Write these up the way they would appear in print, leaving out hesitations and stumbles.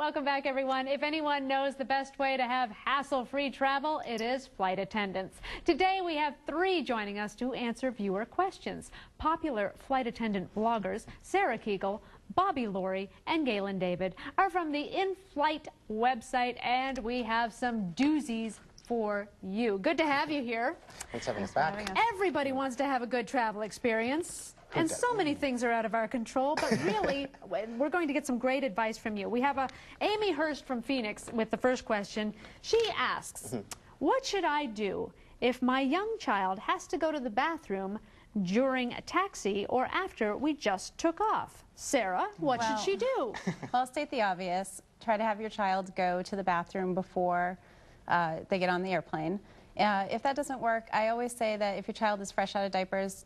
Welcome back, everyone. If anyone knows the best way to have hassle-free travel, it is flight attendants. Today, we have 3 joining us to answer viewer questions. Popular flight attendant bloggers Sarah Kegel, Bobby Laurie, and Galen David are from the InFlight website, and we have some doozies for you. Good to have you here. Thanks for having us back. Everybody wants to have a good travel experience. And so many things are out of our control, but really, we're going to get some great advice from you. We have Amy Hurst from Phoenix with the first question. She asks, what should I do if my young child has to go to the bathroom during a taxi or after we just took off? Sarah, what should she do? Well, I'll state the obvious. Try to have your child go to the bathroom before they get on the airplane. If that doesn't work, I always say that if your child is fresh out of diapers,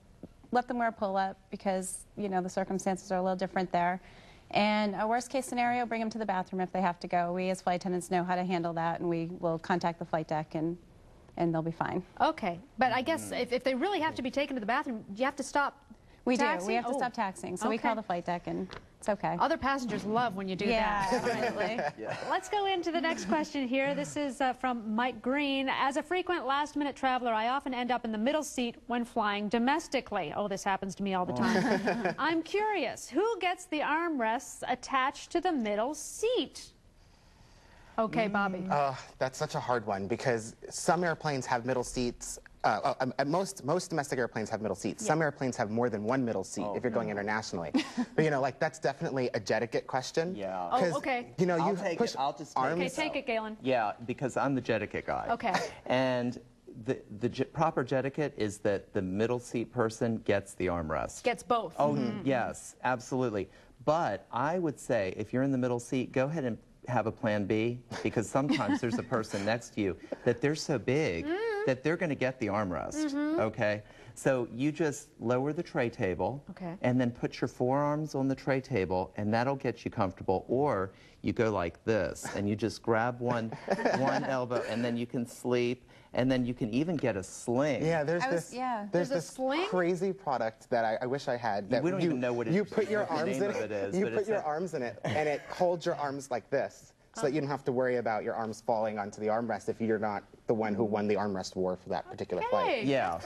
let them wear a pull-up because, you know, the circumstances are a little different there. And a worst-case scenario, bring them to the bathroom if they have to go. We as flight attendants know how to handle that, and we will contact the flight deck, and they'll be fine. Okay, but I guess if they really have to be taken to the bathroom, do you have to stop taxiing? We have to stop taxiing, so we call the flight deck, and it's okay. Other passengers love when you do that. Definitely. Let's go into the next question here. This is from Mike Green. As a frequent last-minute traveler, I often end up in the middle seat when flying domestically. Oh, this happens to me all the time. I'm curious, who gets the armrests attached to the middle seat? Okay, Bobby. That's such a hard one because some airplanes have middle seats. Most domestic airplanes have middle seats. Some airplanes have more than one middle seat if you're going internationally. But you know, like that's definitely a etiquette question. Yeah. Oh, okay. You know, I'll you take push it. I'll just arms. Okay, take it, Galen. Yeah, because I'm the etiquette guy. Okay. And the proper etiquette is that the middle seat person gets the armrest. Gets both. Oh, yes, absolutely. But I would say if you're in the middle seat, go ahead and have a plan B, because sometimes there's a person next to you that they're so big that they're going to get the armrest, okay? So you just lower the tray table and then put your forearms on the tray table, and that'll get you comfortable. Or you go like this, and you just grab one elbow, and then you can sleep, and then you can even get a sling. Yeah, there's this sling? crazy product that I wish I had. That we don't even know what it is. You put your arms in it. You put your arms in it, and it holds your arms like this, so that you don't have to worry about your arms falling onto the armrest if you're not the one who won the armrest war for that particular flight. Yeah,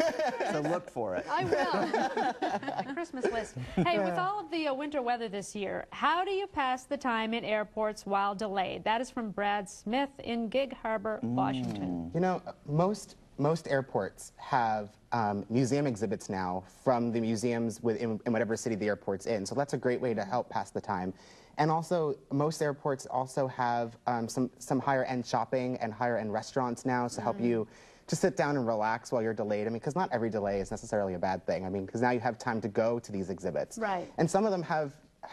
so look for it. I will. My Christmas list. Hey, with all of the winter weather this year, how do you pass the time in airports while delayed? That is from Brad Smith in Gig Harbor, Washington. You know, most airports have museum exhibits now from the museums in whatever city the airport's in. So that's a great way to help pass the time. And also, most airports also have some higher-end shopping and higher-end restaurants now to help you to sit down and relax while you're delayed. I mean, because not every delay is necessarily a bad thing. I mean, because now you have time to go to these exhibits. Right. And some of them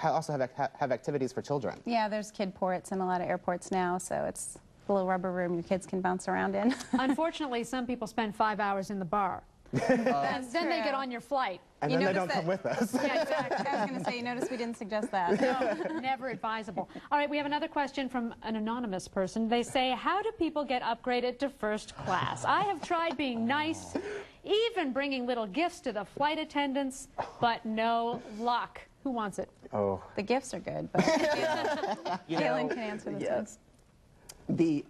also have activities for children. Yeah, there's kid ports in a lot of airports now, so it's a little rubber room your kids can bounce around in. Unfortunately, some people spend 5 hours in the bar. And then they get on your flight. And then they don't come with us. Yeah, exactly. I was going to say, you notice we didn't suggest that. No, never advisable. All right, we have another question from an anonymous person. They say, how do people get upgraded to first class? I have tried being nice, even bringing little gifts to the flight attendants, but no luck. Who wants it? Oh. The gifts are good, but Galen can answer this one. The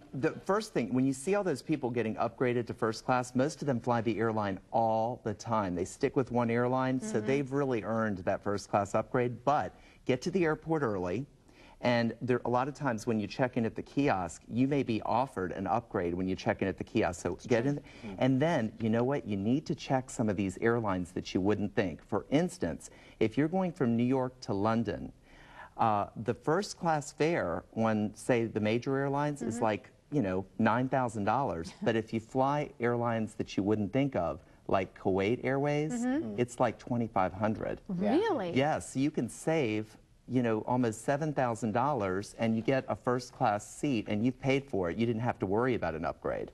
first thing, when you see all those people getting upgraded to first class, most of them fly the airline all the time. They stick with one airline, so they've really earned that first class upgrade. But get to the airport early, and there a lot of times when you check in at the kiosk, you may be offered an upgrade when you check in at the kiosk. So get in, and then, you know what, you need to check some of these airlines that you wouldn't think. For instance, if you're going from New York to London, the first class fare on, say, the major airlines is like, you know, $9,000. But if you fly airlines that you wouldn't think of, like Kuwait Airways, it's like $2,500. Really? Yes, so you can save, you know, almost $7,000, and you get a first class seat, and you've paid for it. You didn't have to worry about an upgrade.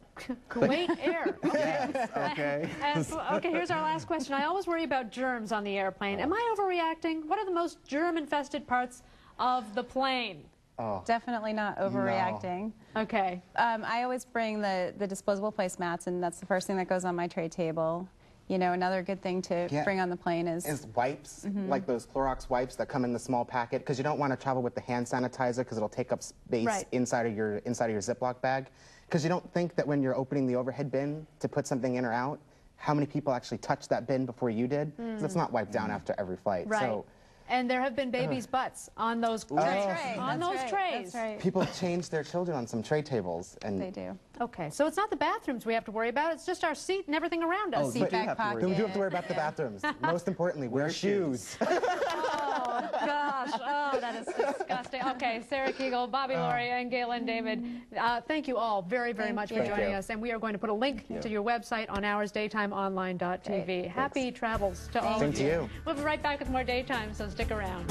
Kuwait Air. Okay. Yes, okay. Okay, here's our last question. I always worry about germs on the airplane. Am I overreacting? What are the most germ-infested parts of the plane? Oh. Definitely not overreacting. No. Okay. I always bring the disposable placemats, and that's the first thing that goes on my tray table. You know, another good thing to bring on the plane is wipes, like those Clorox wipes that come in the small packet, because you don't want to travel with the hand sanitizer because it'll take up space inside of your Ziploc bag. Because you don't think that when you're opening the overhead bin to put something in or out, how many people actually touched that bin before you did? Because it's not wiped down after every flight. Right. So, and there have been babies' butts on those trays. That's right. People change their children on some tray tables. And They do. Okay, so it's not the bathrooms we have to worry about. It's just our seat and everything around us. Seat back pocket. then we do have to worry about the bathrooms. Most importantly, wear shoes. Oh, gosh. Oh, that is disgusting. Okay, Sarah Kegel, Bobby Laurie, and Galen David, thank you all very, very much for joining us. And we are going to put a link to your website on oursdaytimeonline.tv. Happy travels to all of you. Same to you. We'll be right back with more Daytime, so stick around.